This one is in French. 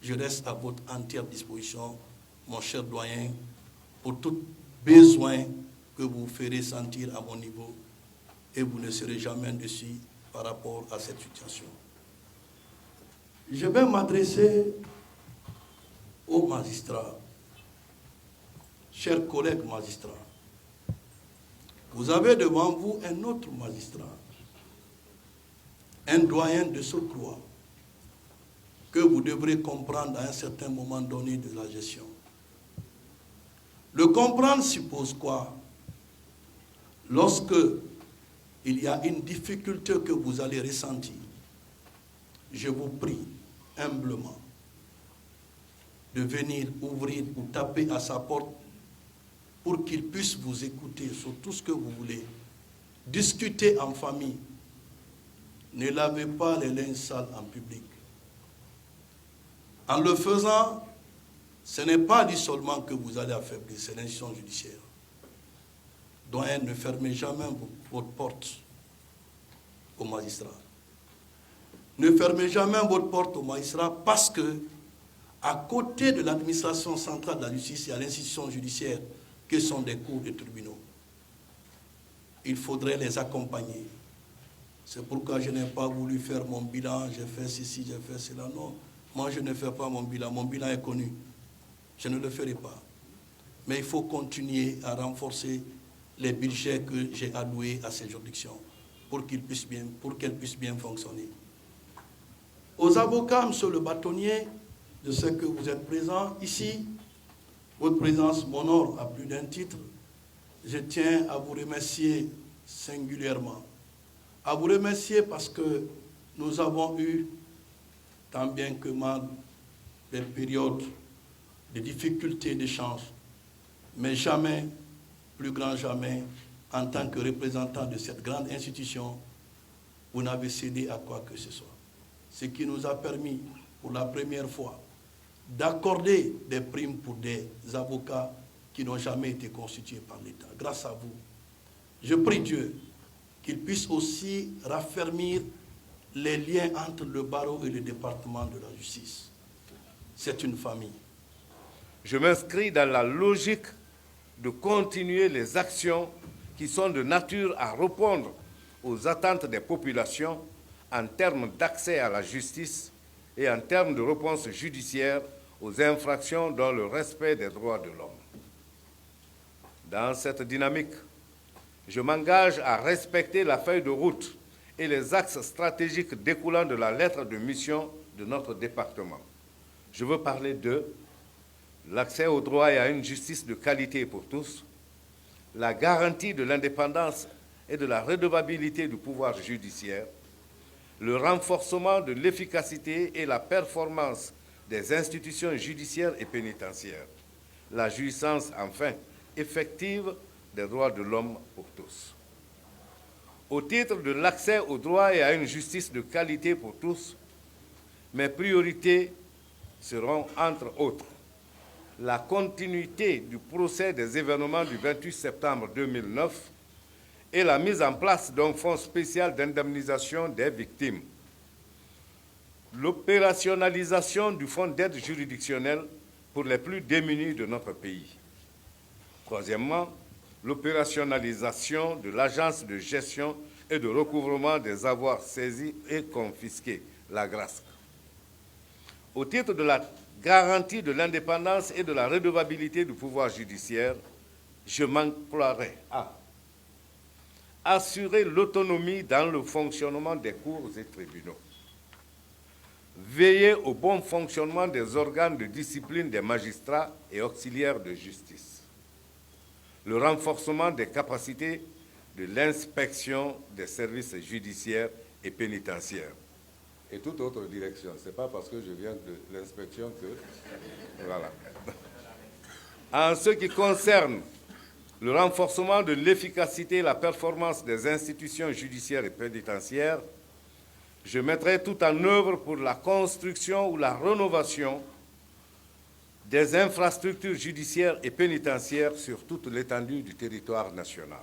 je reste à votre entière disposition, mon cher doyen, pour tout besoin que vous ferez sentir à mon niveau, et vous ne serez jamais déçus par rapport à cette situation. Je vais m'adresser aux magistrats. Chers collègues magistrats, vous avez devant vous un autre magistrat, un doyen de surcroît, que vous devrez comprendre à un certain moment donné de la gestion. Le comprendre suppose quoi? Lorsque il y a une difficulté que vous allez ressentir, je vous prie humblement de venir ouvrir ou taper à sa porte pour qu'il puisse vous écouter sur tout ce que vous voulez. Discutez en famille. Ne lavez pas les linges sales en public. En le faisant, ce n'est pas dit seulement que vous allez affaiblir, c'est l'institution judiciaire. Doyen, ne fermez jamais votre porte aux magistrats. Ne fermez jamais votre porte aux magistrats parce que, à côté de l'administration centrale de la justice, il y a l'institution judiciaire que sont des cours et tribunaux. Il faudrait les accompagner. C'est pourquoi je n'ai pas voulu faire mon bilan, j'ai fait ceci, j'ai fait cela. Non, moi je ne fais pas mon bilan est connu. Je ne le ferai pas. Mais il faut continuer à renforcer les budgets que j'ai alloués à ces juridictions pour qu'elles puissent bien fonctionner. Aux avocats, monsieur le bâtonnier, je sais que vous êtes présents ici. Votre présence m'honore à plus d'un titre. Je tiens à vous remercier singulièrement. À vous remercier parce que nous avons eu, tant bien que mal, des périodes de difficultés d'échange, mais jamais, plus grand jamais, en tant que représentant de cette grande institution, vous n'avez cédé à quoi que ce soit. Ce qui nous a permis, pour la première fois, d'accorder des primes pour des avocats qui n'ont jamais été constitués par l'État. Grâce à vous, je prie Dieu qu'il puisse aussi raffermir les liens entre le barreau et le département de la justice. C'est une famille. Je m'inscris dans la logique de continuer les actions qui sont de nature à répondre aux attentes des populations en termes d'accès à la justice et en termes de réponse judiciaire aux infractions dans le respect des droits de l'homme. Dans cette dynamique, je m'engage à respecter la feuille de route et les axes stratégiques découlant de la lettre de mission de notre département. Je veux parler de l'accès au droit et à une justice de qualité pour tous, la garantie de l'indépendance et de la redevabilité du pouvoir judiciaire, le renforcement de l'efficacité et la performance des institutions judiciaires et pénitentiaires, la jouissance, enfin, effective des droits de l'homme pour tous. Au titre de l'accès au droit et à une justice de qualité pour tous, mes priorités seront, entre autres, la continuité du procès des événements du 28 septembre 2009 et la mise en place d'un fonds spécial d'indemnisation des victimes, l'opérationnalisation du fonds d'aide juridictionnelle pour les plus démunis de notre pays. Troisièmement, l'opérationnalisation de l'agence de gestion et de recouvrement des avoirs saisis et confisqués, la GRASC. Au titre de la garantie de l'indépendance et de la redevabilité du pouvoir judiciaire, je m'emploierai à assurer l'autonomie dans le fonctionnement des cours et tribunaux, veiller au bon fonctionnement des organes de discipline des magistrats et auxiliaires de justice, le renforcement des capacités de l'inspection des services judiciaires et pénitentiaires, et toute autre direction. Ce n'est pas parce que je viens de l'inspection que... Voilà. En ce qui concerne le renforcement de l'efficacité et la performance des institutions judiciaires et pénitentiaires, je mettrai tout en œuvre pour la construction ou la rénovation des infrastructures judiciaires et pénitentiaires sur toute l'étendue du territoire national.